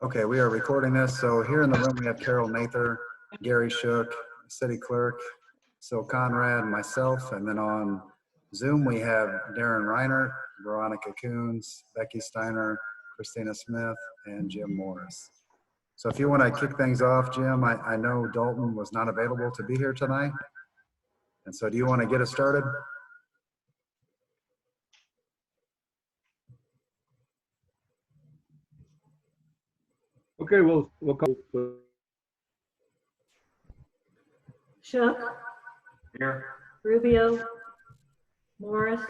Okay, we are recording this. So here in the room, we have Carol Nather, Gary Shook, City Clerk, Sil Conrad, myself, and then on Zoom, we have Darren Reiner, Veronica Coons, Becky Steiner, Christina Smith, and Jim Morris. So if you want to kick things off, Jim, I know Dalton was not available to be here tonight. And so do you want to get us started? Okay, we'll call. Shook, Here. Rubio, Morris,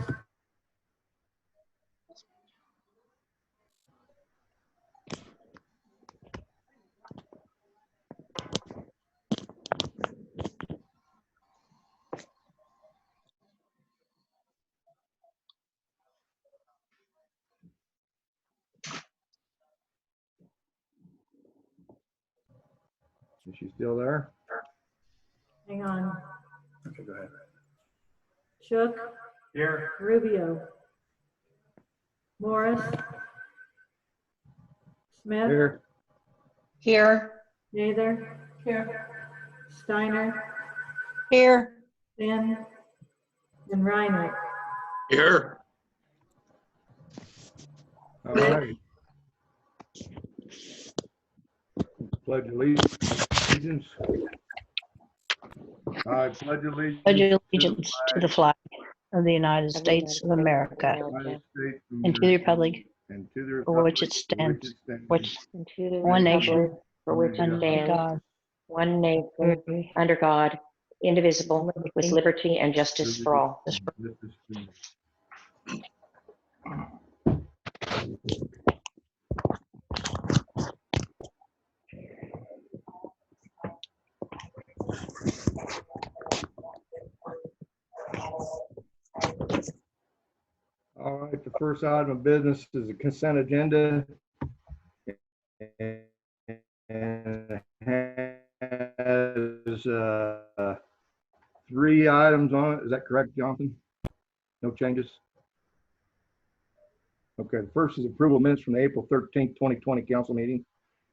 Is she still there? hang on, Okay, go ahead. Shook, Here. Rubio, Morris, Smith, Here. Here. Nather, Steiner, Here. Finn, and Reiner. Here. All right. Pledge allegiance. I pledge allegiance. Pledge allegiance to the flag of the United States of America United States of and to the republic and to the for which it republic stands, for which and to the one nation, republic for which it under stands, God, one nation, under God, indivisible, with liberty and justice for all. All right, the first item of business is the consent agenda. And it has 3 items on it. Is that correct, Jonathan? No changes? Okay, the first is approval of minutes from the April 13th, 2020 council meeting.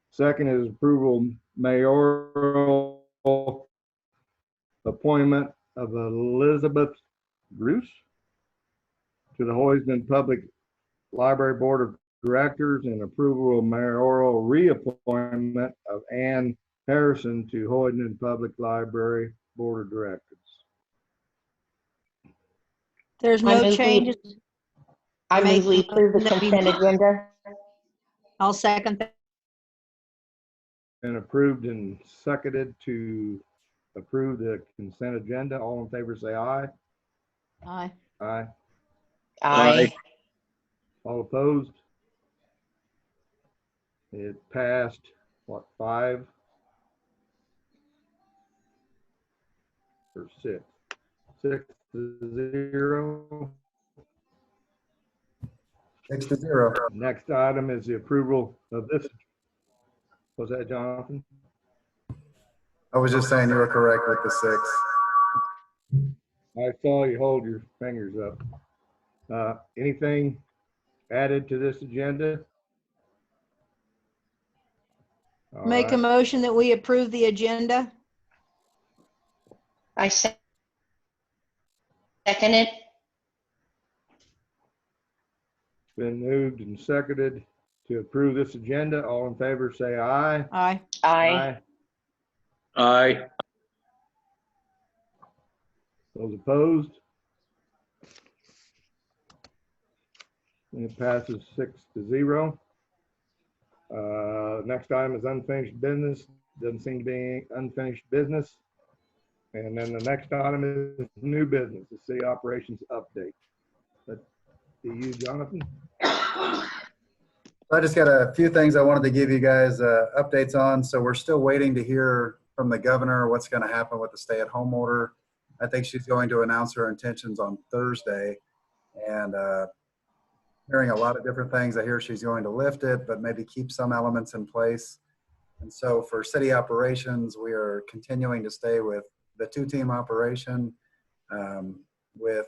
Second is approval mayoral appointment of Elizabeth Bruce to the Hoisington Public Library Board of Directors, and approval of mayoral reappointment of Ann Harrison to Hoisington Public Library Board of Directors. there's I no move changes. I move we approve the That we- consent agenda. I'll second that. And approved and seconded to approve the consent agenda. All in favor say aye. Aye. Aye. Aye. All opposed? It passed, what, 5 or 6? 6-0. 6-0. Next item is the approval of this. Was that Jonathan? I was just saying you were correct with the 6. I saw you hold your fingers up. Anything added to this agenda? All Make a right. motion that we approve the agenda. I second it. Been moved and seconded to approve this agenda. All in favor, say aye. Aye. Aye. Aye. Those opposed? And it passes 6-0. Next item is unfinished business. Doesn't seem to be any unfinished business. And then the next item is new business, the city operations update. But to you, Jonathan. I just got a few things I wanted to give you guys updates on. So we're still waiting to hear from the governor what's going to happen with the stay-at-home order. I think she's going to announce her intentions on Thursday, and hearing a lot of different things. I hear she's going to lift it, but maybe keep some elements in place. And so for city operations, we are continuing to stay with the 2-team operation, with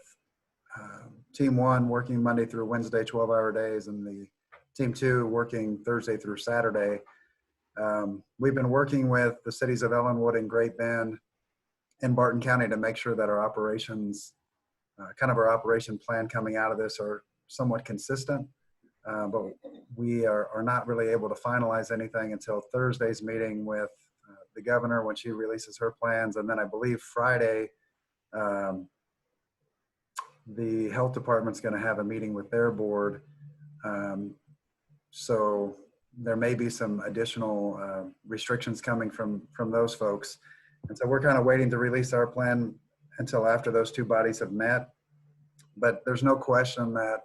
team 1 working Monday through Wednesday, 12-hour days, and the team 2 working Thursday through Saturday. We've been working with the cities of Ellenwood and Great Bend and Barton County to make sure that our operations, our operation plan coming out of this are somewhat consistent. But we are not really able to finalize anything until Thursday's meeting with the governor when she releases her plans. And then I believe Friday, the health department's going to have a meeting with their board. So there may be some additional restrictions coming from those folks. And so we're kind of waiting to release our plan until after those two bodies have met. But there's no question that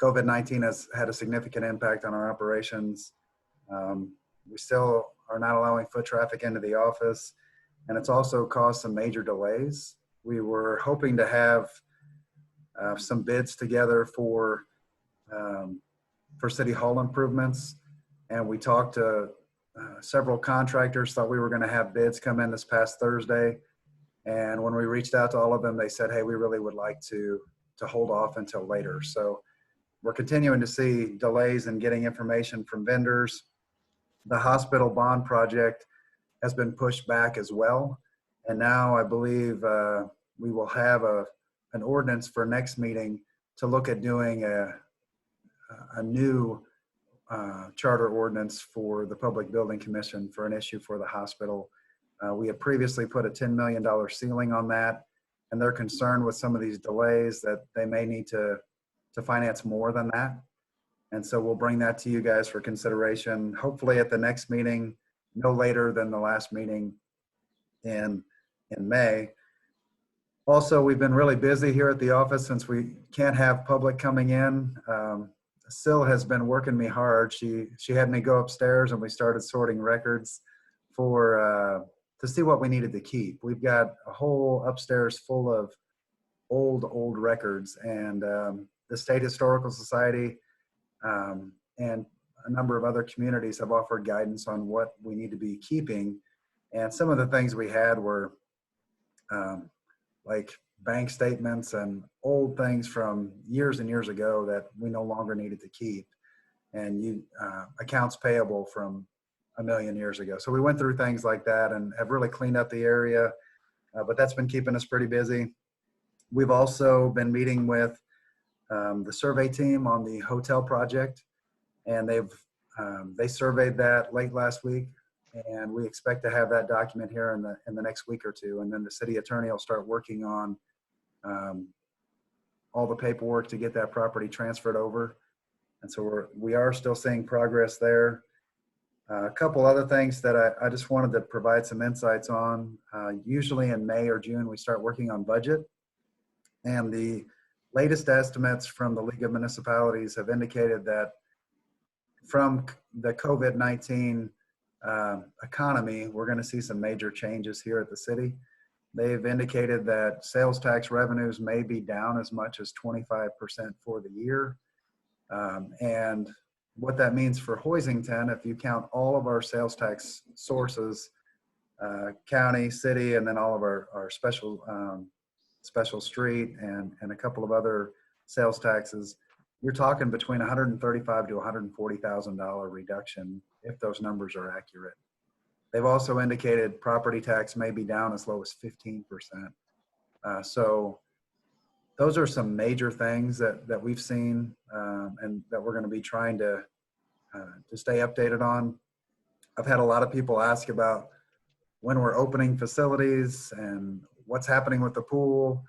COVID-19 has had a significant impact on our operations. We still are not allowing foot traffic into the office, and it's also caused some major delays. We were hoping to have some bids together for City Hall improvements, and we talked to several contractors, thought we were going to have bids come in this past Thursday. And when we reached out to all of them, they said, hey, we really would like to hold off until later. So we're continuing to see delays in getting information from vendors. The hospital bond project has been pushed back as well. And now I believe we will have an ordinance for next meeting to look at doing a new charter ordinance for the Public Building Commission for an issue for the hospital. We had previously put a $10 million ceiling on that, and they're concerned with some of these delays that they may need to finance more than that. And so we'll bring that to you guys for consideration, hopefully at the next meeting, no later than the last meeting in May. Also, we've been really busy here at the office since we can't have public coming in. Sil has been working me hard. She had me go upstairs and we started sorting records for to see what we needed to keep. We've got a whole upstairs full of old records, and the State Historical Society and a number of other communities have offered guidance on what we need to be keeping. And some of the things we had were like bank statements and old things from years and years ago that we no longer needed to keep, and accounts payable from a million years ago. So we went through things like that and have really cleaned up the area, but that's been keeping us pretty busy. We've also been meeting with the survey team on the hotel project, and they surveyed that late last week, and we expect to have that document here in the next week or two. And then the city attorney will start working on all the paperwork to get that property transferred over. And so we are still seeing progress there. A couple other things that I just wanted to provide some insights on. Usually in May or June, we start working on budget. And the latest estimates from the League of Municipalities have indicated that from the COVID-19 economy, we're going to see some major changes here at the city. They've indicated that sales tax revenues may be down as much as 25% for the year. And what that means for Hoisington, if you count all of our sales tax sources, county, city, and then all of our special street and a couple of other sales taxes, you're talking between $135,000 to $140,000 reduction if those numbers are accurate. They've also indicated property tax may be down as low as 15%. So those are some major things that we've seen and that we're going to be trying to stay updated on. I've had a lot of people ask about when we're opening facilities and what's happening with the pool.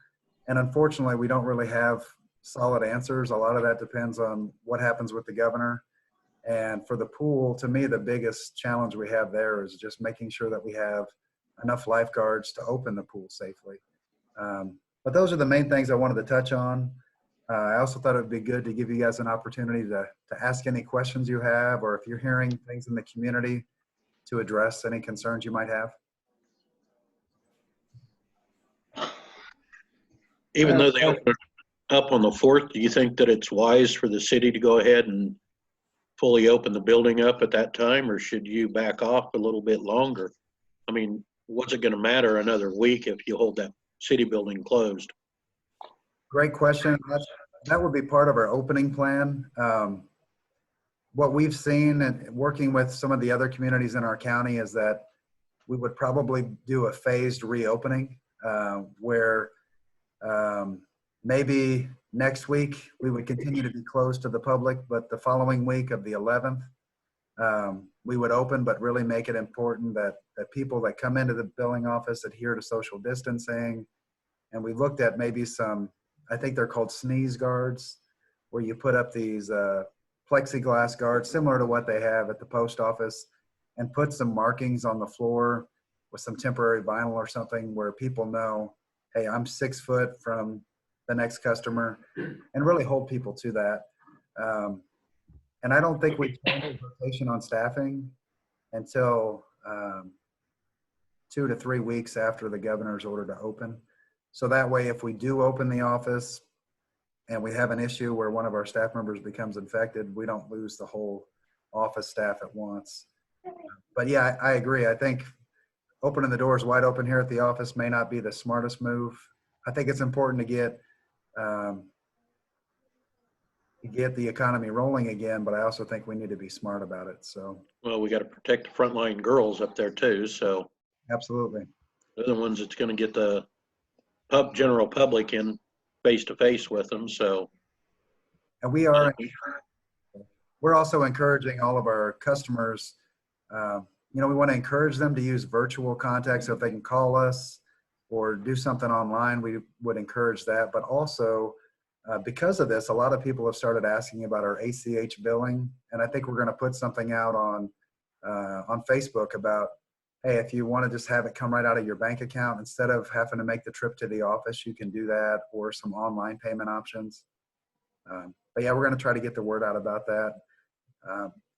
And unfortunately, we don't really have solid answers. A lot of that depends on what happens with the governor. And for the pool, to me, the biggest challenge we have there is just making sure that we have enough lifeguards to open the pool safely. But those are the main things I wanted to touch on. I also thought it would be good to give you guys an opportunity to ask any questions you have, or if you're hearing things in the community, to address any concerns you might have. Even though they open up on the 4th, do you think that it's wise for the city to go ahead and fully open the building up at that time, or should you back off a little bit longer? I mean, what's it going to matter another week if you hold that city building closed? Great question. That would be part of our opening plan. what we've seen and working with some of the other communities in our county is that we would probably do a phased reopening where maybe next week we would continue to be closed to the public, but the following week of the 11th, we would open, but really make it important that people that come into the billing office adhere to social distancing. And we looked at maybe some, I think they're called sneeze guards, where you put up these plexiglass guards similar to what they have at the post office and put some markings on the floor with some temporary vinyl or something where people know, hey, I'm 6 foot from the next customer, and really hold people to that. And I don't think we change rotation on staffing until 2 to 3 weeks after the governor's order to open. So that way, if we do open the office and we have an issue where one of our staff members becomes infected, we don't lose the whole office staff at once. But yeah, I agree. I think opening the doors wide open here at the office may not be the smartest move. I think it's important to get the economy rolling again, but I also think we need to be smart about it. So, Well, we got to protect the frontline girls up there too. So absolutely. they're the ones that's going to get the general public in face to face with them. So, And we're also encouraging all of our customers. We want to encourage them to use virtual contact. So if they can call us or do something online, we would encourage that. But also, because of this, a lot of people have started asking about our ACH billing, and I think we're going to put something out on Facebook about, hey, if you want to just have it come right out of your bank account instead of having to make the trip to the office, you can do that, or some online payment options. But yeah, we're going to try to get the word out about that.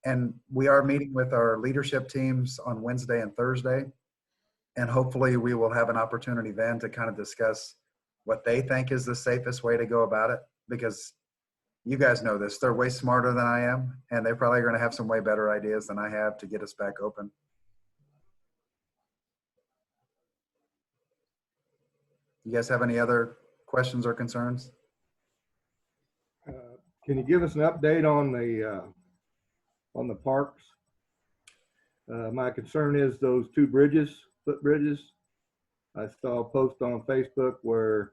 And we are meeting with our leadership teams on Wednesday and Thursday, and hopefully we will have an opportunity then to kind of discuss what they think is the safest way to go about it, because you guys know this, they're way smarter than I am, and they're probably going to have some way better ideas than I have to get us back open. You guys have any other questions or concerns? Can you give us an update on the parks? My concern is those 2 footbridges. I saw a post on Facebook where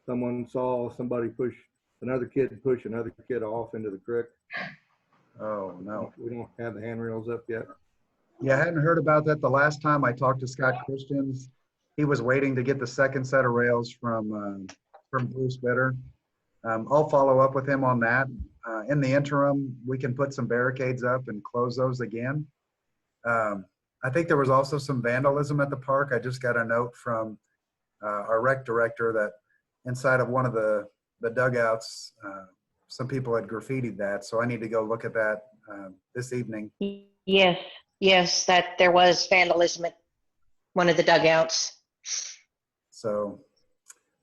someone saw somebody push another kid off into the creek. Oh, no. We don't have the handrails up yet. Yeah, I hadn't heard about that. The last time I talked to Scott Christians, he was waiting to get the second set of rails from Bruce Bitter. I'll follow up with him on that. In the interim, we can put some barricades up and close those again. I think there was also some vandalism at the park. I just got a note from our rec director that inside of one of the dugouts, some people had graffitied that. So I need to go look at that this evening. Yes, that there was vandalism at one of the dugouts. So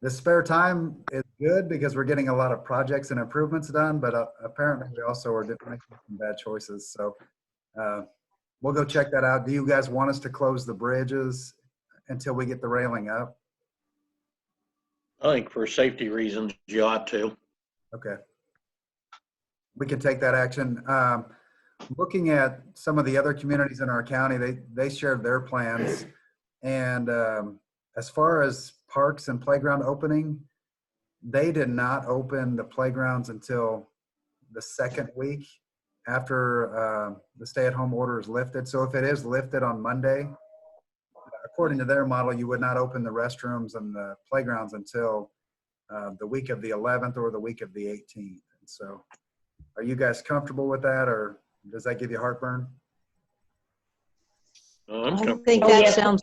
the spare time is good because we're getting a lot of projects and improvements done, but apparently we also are making some bad choices. So we'll go check that out. Do you guys want us to close the bridges until we get the railing up? I think for safety reasons, you ought to. Okay. We can take that action. Looking at some of the other communities in our county, they shared their plans. And as far as parks and playground opening, they did not open the playgrounds until the second week after the stay-at-home order is lifted. So if it is lifted on Monday, according to their model, you would not open the restrooms and the playgrounds until the week of the 11th or the week of the 18th. And so are you guys comfortable with that, or does that give you heartburn? I'm I comfortable. think Oh, that yes. sounds,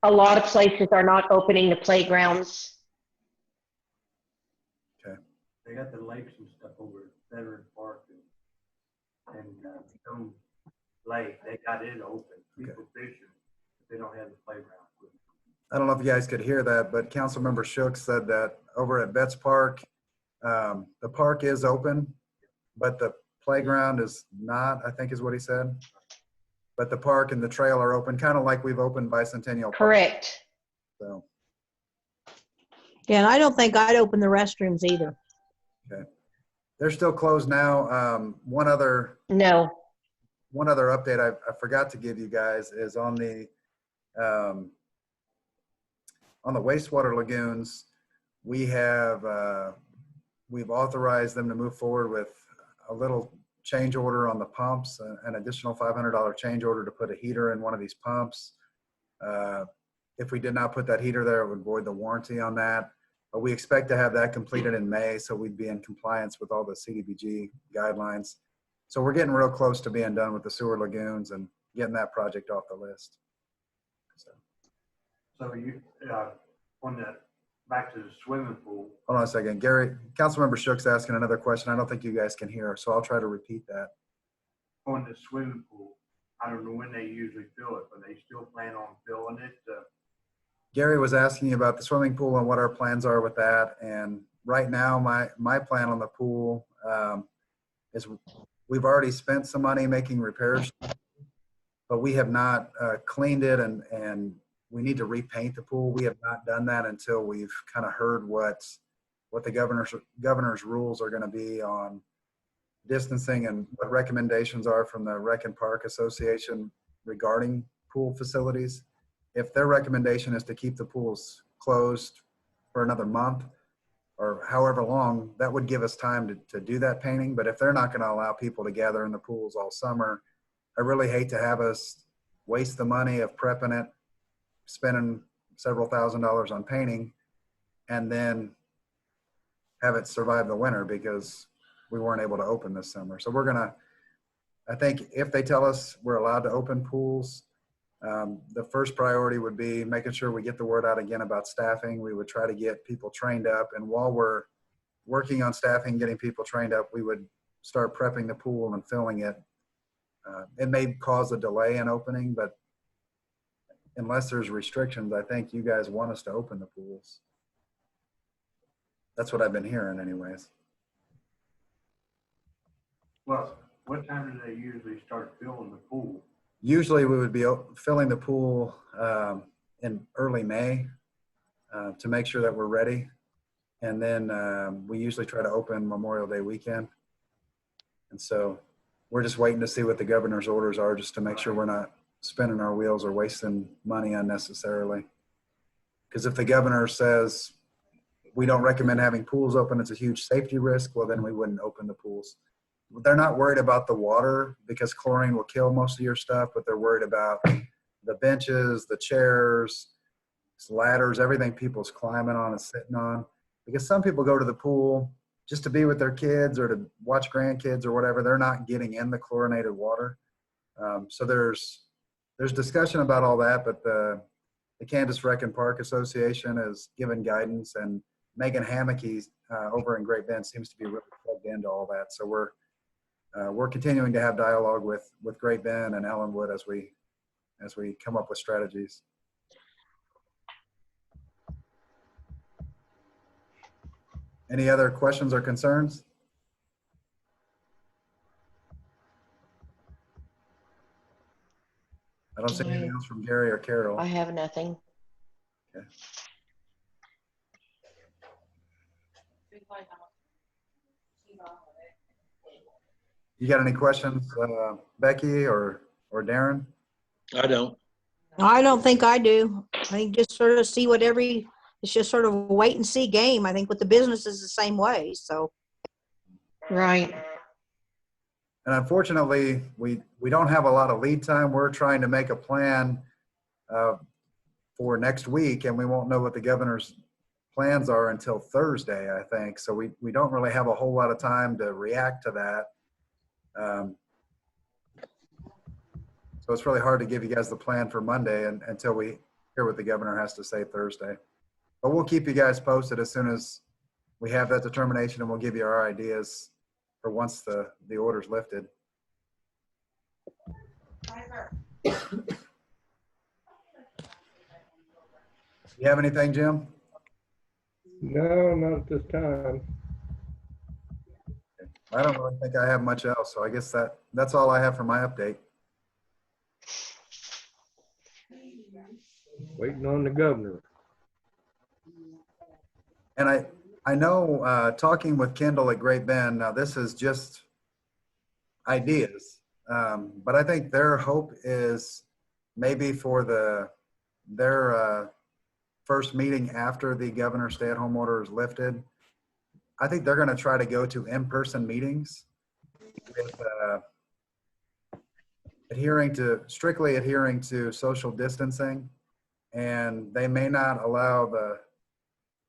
A lot of places are not opening the playgrounds. Okay. They got the lakes and stuff over at Veteran Park and Stone Lake. They got it open. People fishing, but they don't have the playground. I don't know if you guys could hear that, but Councilmember Shook said that over at Betts Park, the park is open, but the playground is not, I think is what he said. But the park and the trail are open, kind of like we've opened Bicentennial Park. Correct. So, yeah, and I don't think I'd open the restrooms either. okay. They're still closed now. One other No. One other update I forgot to give you guys is on the wastewater lagoons, we've authorized them to move forward with a little change order on the pumps, an additional $500 change order to put a heater in one of these pumps. If we did not put that heater there, it would void the warranty on that. But we expect to have that completed in May, so we'd be in compliance with all the CDBG guidelines. So we're getting real close to being done with the sewer lagoons and getting that project off the list. So you, on the, back to the swimming pool, Hold on a second. Gary, Councilmember Shook's asking another question. I don't think you guys can hear, so I'll try to repeat that. on the swimming pool, I don't know when they usually fill it, but they still plan on filling it. Gary was asking you about the swimming pool and what our plans are with that. And right now, my plan on the pool is we've already spent some money making repairs, but we have not cleaned it, and we need to repaint the pool. We have not done that until we've kind of heard what the governor's rules are going to be on distancing and what recommendations are from the Rec and Park Association regarding pool facilities. If their recommendation is to keep the pools closed for another month or however long, that would give us time to do that painting. But if they're not going to allow people to gather in the pools all summer, I really hate to have us waste the money of prepping it, spending several $1,000s on painting, and then have it survive the winter because we weren't able to open this summer. So I think if they tell us we're allowed to open pools, the first priority would be making sure we get the word out again about staffing. We would try to get people trained up. And while we're working on staffing, getting people trained up, we would start prepping the pool and filling it. It may cause a delay in opening, but unless there's restrictions, I think you guys want us to open the pools. That's what I've been hearing anyways. Well, what time do they usually start filling the pool? Usually we would be filling the pool in early May to make sure that we're ready. And then we usually try to open Memorial Day weekend. And so we're just waiting to see what the governor's orders are, just to make sure we're not spinning our wheels or wasting money unnecessarily. Because if the governor says we don't recommend having pools open, it's a huge safety risk, well, then we wouldn't open the pools. They're not worried about the water because chlorine will kill most of your stuff, but they're worried about the benches, the chairs, ladders, everything people's climbing on and sitting on. Because some people go to the pool just to be with their kids or to watch grandkids or whatever. They're not getting in the chlorinated water. So there's discussion about all that, but the Kansas Rec and Park Association has given guidance, and Megan Hammocky over in Great Bend seems to be really plugged into all that. So we're continuing to have dialogue with Great Bend and Ellenwood as we come up with strategies. Any other questions or concerns? I don't see anything else from Gary or Carol. I have nothing. Okay. You got any questions, Becky or Darren? I don't. No, I don't think I do. I think just sort of see it's just sort of a wait and see game. I think with the business is the same way. So. Right. And unfortunately, we don't have a lot of lead time. We're trying to make a plan for next week, and we won't know what the governor's plans are until Thursday, I think. So we don't really have a whole lot of time to react to that. So it's really hard to give you guys the plan for Monday until we hear what the governor has to say Thursday. But we'll keep you guys posted as soon as we have that determination, and we'll give you our ideas for once the order's lifted. You have anything, Jim? No, not at this time. I don't really think I have much else, so I guess that's all I have for my update. Waiting on the governor. And I know talking with Kendall at Great Bend, now this is just ideas. But I think their hope is maybe for their first meeting after the governor's stay-at-home order is lifted. I think they're going to try to go to in-person meetings with strictly adhering to social distancing, and they may not allow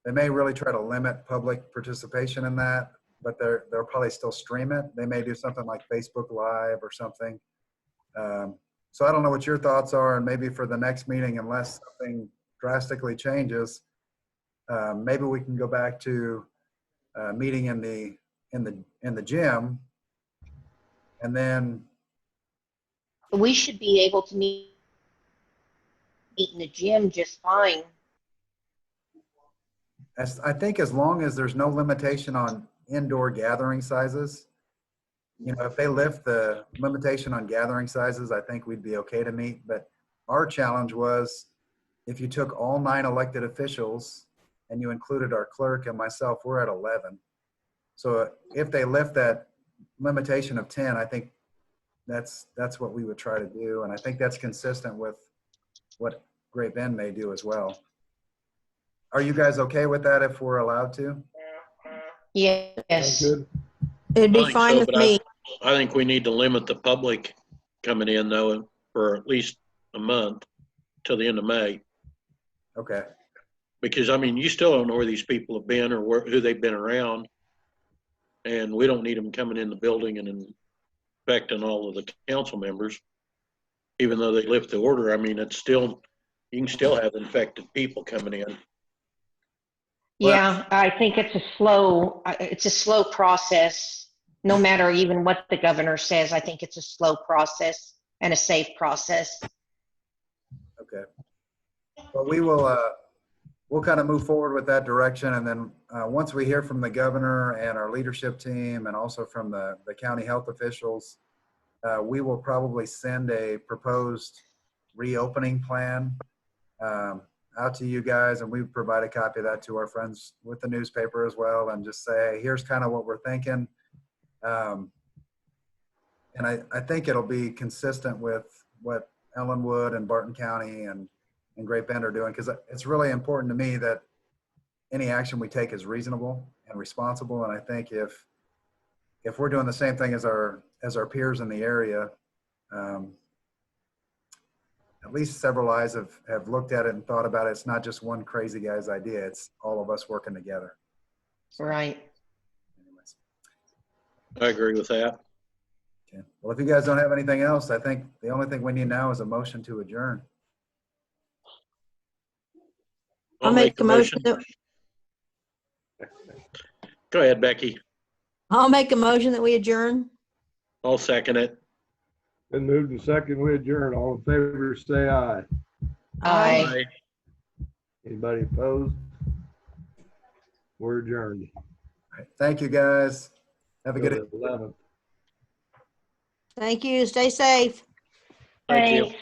they may really try to limit public participation in that, but they'll probably still stream it. They may do something like Facebook Live or something. So I don't know what your thoughts are, and maybe for the next meeting, unless something drastically changes, maybe we can go back to meeting in the gym, and then We should be able to meet in the gym just fine. I think as long as there's no limitation on indoor gathering sizes, if they lift the limitation on gathering sizes, I think we'd be okay to meet. But our challenge was if you took all 9 elected officials and you included our clerk and myself, we're at 11. So if they lift that limitation of 10, I think that's what we would try to do. And I think that's consistent with what Great Bend may do as well. Are you guys okay with that if we're allowed to? Yes. Sounds good. It'd I be think fine so, with but me. I think we need to limit the public coming in though for at least a month till the end of May. Okay. Because I mean, you still don't know where these people have been or who they've been around. And we don't need them coming in the building and infecting all of the council members. Even though they lift the order, I mean, you can still have infected people coming in. Yeah, I think it's a slow process. No matter even what the governor says, I think it's a slow process and a safe process. Okay. Well, we'll kind of move forward with that direction. And then once we hear from the governor and our leadership team and also from the county health officials, we will probably send a proposed reopening plan out to you guys. And we provide a copy of that to our friends with the newspaper as well, and just say, here's kind of what we're thinking. And I think it'll be consistent with what Ellenwood and Barton County and Great Bend are doing, because it's really important to me that any action we take is reasonable and responsible. And I think if we're doing the same thing as our peers in the area, at least several eyes have looked at it and thought about it. It's not just one crazy guy's idea. It's all of us working together. Right. Anyways. I agree with that. Okay. Well, if you guys don't have anything else, I think the only thing we need now is a motion to adjourn. I'll make a motion. Go ahead, Becky. I'll make a motion that we adjourn. I'll second it. Been moved and second, we adjourn. All in favor, say aye. Aye. Anybody opposed? We're adjourned. All right. Thank you, guys. Have a good Till the 11th. Thank you. Stay safe. Thank you. Thanks.